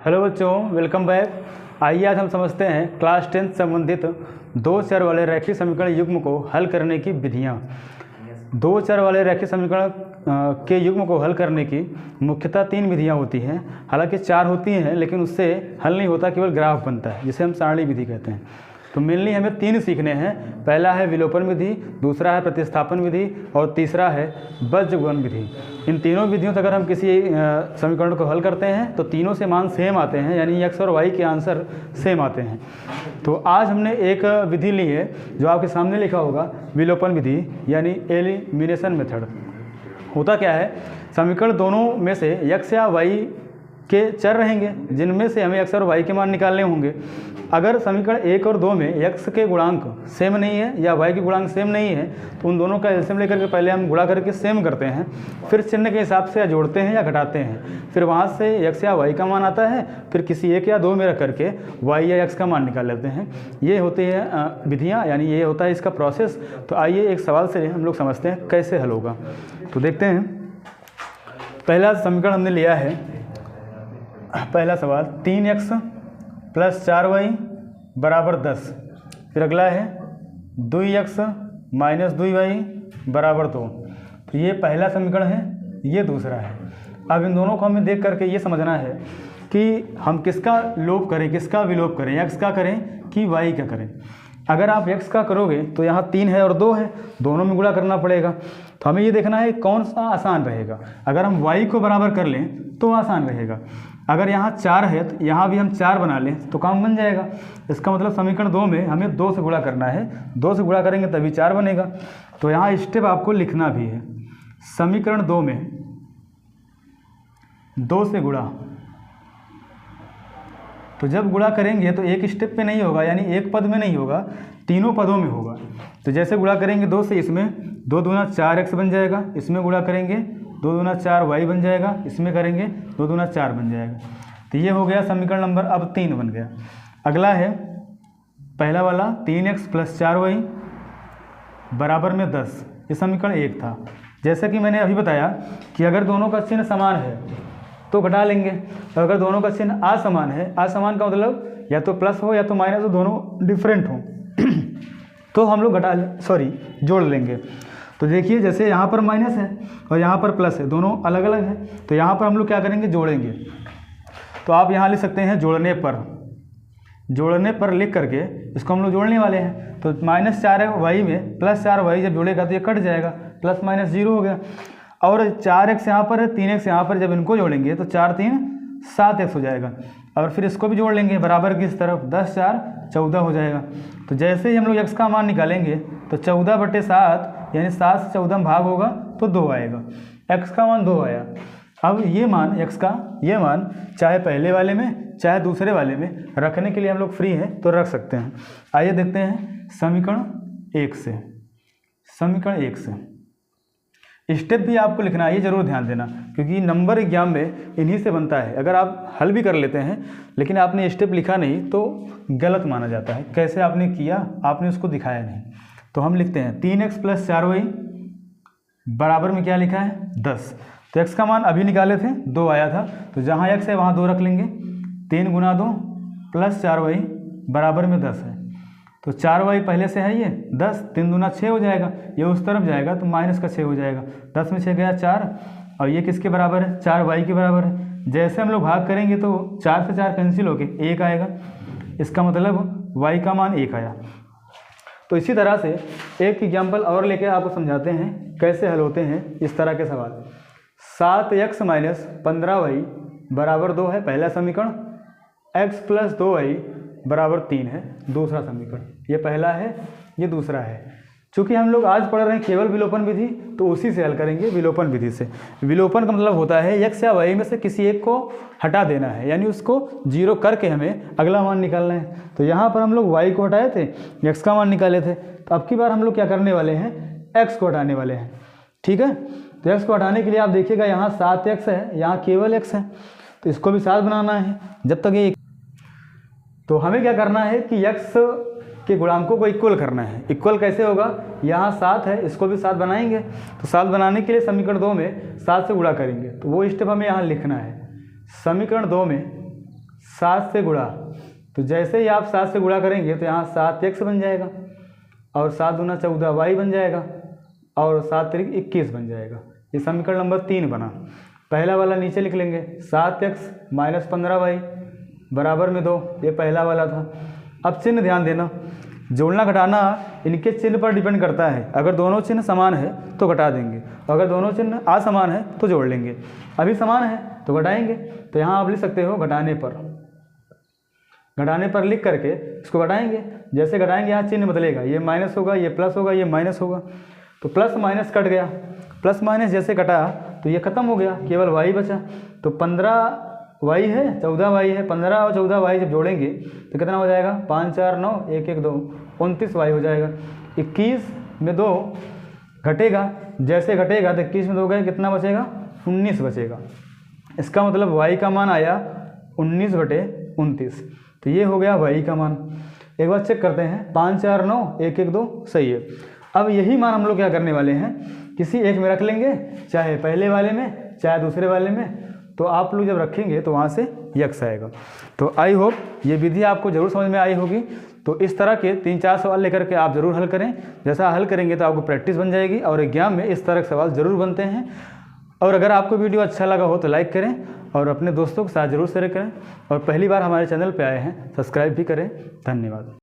Hello बच्चों, welcome back. आइए आज हम समझते हैं क्लास 10 संबंधित दो चर वाले रैखिक समीकरण युग्म को हल करने की विधियाँ। दो चर वाले रैखिक समीकरण के युग्म को हल करने की मुख्यतः 3 विधियाँ होती हैं। हालांकि 4 होती हैं, लेकिन उससे हल नहीं होता, केवल ग्राफ बनता है, जिसे हम सारणी विधि कहते हैं। तो मेनली हमें 3 सीखने हैं। पहला है विलोपन विधि, दूसरा है प्रतिस्थापन विधि और तीसरा है बज्रगुणन विधि। इन तीनों विधियों से अगर हम किसी समीकरण को हल करते हैं तो तीनों से मान सेम आते हैं, यानी x और y के आंसर सेम आते हैं। तो आज हमने एक विधि ली है जो आपके सामने लिखा होगा, विलोपन विधि यानी एलिमिनेशन मेथड। होता क्या है, समीकरण दोनों में से x या y के चर रहेंगे जिनमें से हमें x और y के मान निकालने होंगे। अगर समीकरण 1 और 2 में x के गुणांक सेम नहीं है या y के गुणांक सेम नहीं है तो उन दोनों का एलसीएम लेकर के पहले हम गुणा करके सेम करते हैं, फिर चिन्ह के हिसाब से या जोड़ते हैं या घटाते हैं, फिर वहाँ से x या y का मान आता है, फिर किसी 1 या 2 में रख करके y या x का मान निकाल लेते हैं। ये होती है विधियाँ, यानी ये होता है इसका प्रोसेस। तो आइए एक सवाल से हम लोग समझते हैं कैसे हल होगा। तो देखते हैं, पहला समीकरण हमने लिया है, पहला सवाल 3x + 4y = 10। फिर अगला है 2x - 2y = 2। तो ये पहला समीकरण है, ये दूसरा है। अब इन दोनों को हमें देख करके ये समझना है कि हम किसका लोप करें, किसका विलोप करें, x का करें कि y का करें। अगर आप x का करोगे तो यहाँ 3 है और 2 है, दोनों में गुणा करना पड़ेगा। तो हमें ये देखना है कौन सा आसान रहेगा। अगर हम y को बराबर कर लें तो आसान रहेगा। अगर यहाँ 4 है तो यहाँ भी हम 4 बना लें तो काम बन जाएगा। इसका मतलब समीकरण 2 में हमें 2 से गुणा करना है, 2 से गुणा करेंगे तभी 4 बनेगा। तो यहाँ स्टेप आपको लिखना भी है, समीकरण 2 में 2 से गुणा। तो जब गुणा करेंगे तो एक स्टेप पे नहीं होगा, यानी एक पद में नहीं होगा, तीनों पदों में होगा। तो जैसे गुणा करेंगे 2 से, इसमें 2 दूना 4x बन जाएगा, इसमें गुणा करेंगे 2 दूना 4y बन जाएगा, इसमें करेंगे 2 दूना 4 बन जाएगा। तो ये हो गया समीकरण नंबर अब 3 बन गया। अगला है पहला वाला 3x + 4y = 10। ये समीकरण 1 था। जैसा कि मैंने अभी बताया कि अगर दोनों का चिन्ह समान है तो घटा लेंगे, और अगर दोनों का चिन्ह असमान है, असमान का मतलब या तो प्लस हो या तो माइनस हो, दोनों डिफरेंट हो तो हम लोग जोड़ लेंगे। तो देखिए, जैसे यहाँ पर माइनस है और यहाँ पर प्लस है, दोनों अलग अलग हैं, तो यहाँ पर हम लोग क्या करेंगे, जोड़ेंगे। तो आप यहाँ लिख सकते हैं जोड़ने पर लिख करके इसको हम लोग जोड़ने वाले हैं। तो -4y में +4y जब जोड़ेगा तो ये कट जाएगा, प्लस माइनस 0 हो गया। और 4x यहाँ पर है, 3x यहाँ पर, जब इनको जोड़ेंगे तो 4 × 3 = 7x हो जाएगा। और फिर इसको भी जोड़ लेंगे बराबर की इस तरफ, 10 × 4 = 14 हो जाएगा। तो जैसे ही हम लोग x का मान निकालेंगे तो 14/7 यानी 7 से 14 में भाग होगा तो 2 आएगा। x का मान 2 आया। अब ये मान x का, ये मान चाहे पहले वाले में चाहे दूसरे वाले में रखने के लिए हम लोग फ्री हैं तो रख सकते हैं। आइए देखते हैं समीकरण 1 से। समीकरण 1 से स्टेप भी आपको लिखना है, ये जरूर ध्यान देना, क्योंकि नंबर एग्जाम में इन्हीं से बनता है। अगर आप हल भी कर लेते हैं लेकिन आपने स्टेप लिखा नहीं तो गलत माना जाता है। कैसे आपने किया, आपने उसको दिखाया नहीं। तो हम लिखते हैं 3x + 4y बराबर में क्या लिखा है, 10। तो x का मान अभी निकाले थे, 2 आया था, तो जहाँ x है वहाँ 2 रख लेंगे। 3 × 2 + 4y बराबर में 10 है। तो 4y पहले से है, ये 10, 3 दूना 6 हो जाएगा, ये उस तरफ जाएगा तो माइनस का 6 हो जाएगा। 10 में 6 गया 4, और ये किसके बराबर है, 4y के बराबर है। जैसे हम लोग भाग करेंगे तो 4 से 4 कैंसिल होके 1 आएगा, इसका मतलब y का मान 1 आया। तो इसी तरह से एक एग्जाम्पल और लेके आपको समझाते हैं कैसे हल होते हैं इस तरह के सवाल। 7x - 15y = 2 है पहला समीकरण, x + 2y = 3 है दूसरा समीकरण। ये पहला है, ये दूसरा है। चूँकि हम लोग आज पढ़ रहे हैं केवल विलोपन विधि, तो उसी से हल करेंगे, विलोपन विधि से। विलोपन का मतलब होता है x या y में से किसी एक को हटा देना है, यानी उसको 0 करके हमें अगला मान निकालना है। तो यहाँ पर हम लोग y को हटाए थे, x का मान निकाले थे। तो अब की बार हम लोग क्या करने वाले हैं, x को हटाने वाले हैं। ठीक है, तो x को हटाने के लिए आप देखिएगा यहाँ 7x है, यहाँ केवल x है, तो इसको भी 7 बनाना है जब तक ये। तो हमें क्या करना है कि x के गुणांकों को इक्वल करना है। इक्वल कैसे होगा, यहाँ 7 है, इसको भी 7 बनाएंगे। तो 7 बनाने के लिए समीकरण 2 में 7 से गुणा करेंगे, तो वो स्टेप हमें यहाँ लिखना है। समीकरण 2 में 7 से गुणा, तो जैसे ही आप 7 से गुणा करेंगे तो यहाँ 7x बन जाएगा और 7 दूना 14y बन जाएगा और 7 तिरिक 21 बन जाएगा। ये समीकरण नंबर 3 बना। पहला वाला नीचे लिख लेंगे, 7x माइनस 15y बराबर में 2, ये पहला वाला था। अब चिन्ह ध्यान देना, जोड़ना घटाना इनके चिन्ह पर डिपेंड करता है। अगर दोनों चिन्ह समान है तो घटा देंगे, अगर दोनों चिन्ह असमान है तो जोड़ लेंगे। अभी समान है तो घटाएंगे, तो यहाँ आप लिख सकते हो घटाने पर लिख करके इसको घटाएंगे। जैसे घटाएंगे यहाँ चिन्ह बदलेगा, ये माइनस होगा, ये प्लस होगा, ये माइनस होगा, तो प्लस माइनस कट गया। प्लस माइनस जैसे कटा तो ये खत्म हो गया, केवल y बचा। तो 15y है, 14y है, 15 और 14y जब जोड़ेंगे तो कितना हो जाएगा, 5 4 9 1 1 2 29y हो जाएगा। 21 में 2 घटेगा, जैसे घटेगा तो 21 में 2 गए, कितना बचेगा, 19 बचेगा। इसका मतलब y का मान आया 19/29। तो ये हो गया y का मान। एक बार चेक करते हैं, 5 4 9 1 1 2 सही है। अब यही मान हम लोग क्या करने वाले हैं, किसी एक में रख लेंगे, चाहे पहले वाले में चाहे दूसरे वाले में। तो आप लोग जब रखेंगे तो वहाँ से यक्स आएगा। तो आई होप ये विधि आपको ज़रूर समझ में आई होगी। तो इस तरह के 3-4 सवाल लेकर के आप ज़रूर हल करें। जैसा हल करेंगे तो आपको प्रैक्टिस बन जाएगी और एग्जाम में इस तरह के सवाल ज़रूर बनते हैं। और अगर आपको वीडियो अच्छा लगा हो तो लाइक करें और अपने दोस्तों के साथ ज़रूर शेयर करें। और पहली बार हमारे चैनल पर आए हैं, सब्सक्राइब भी करें। धन्यवाद।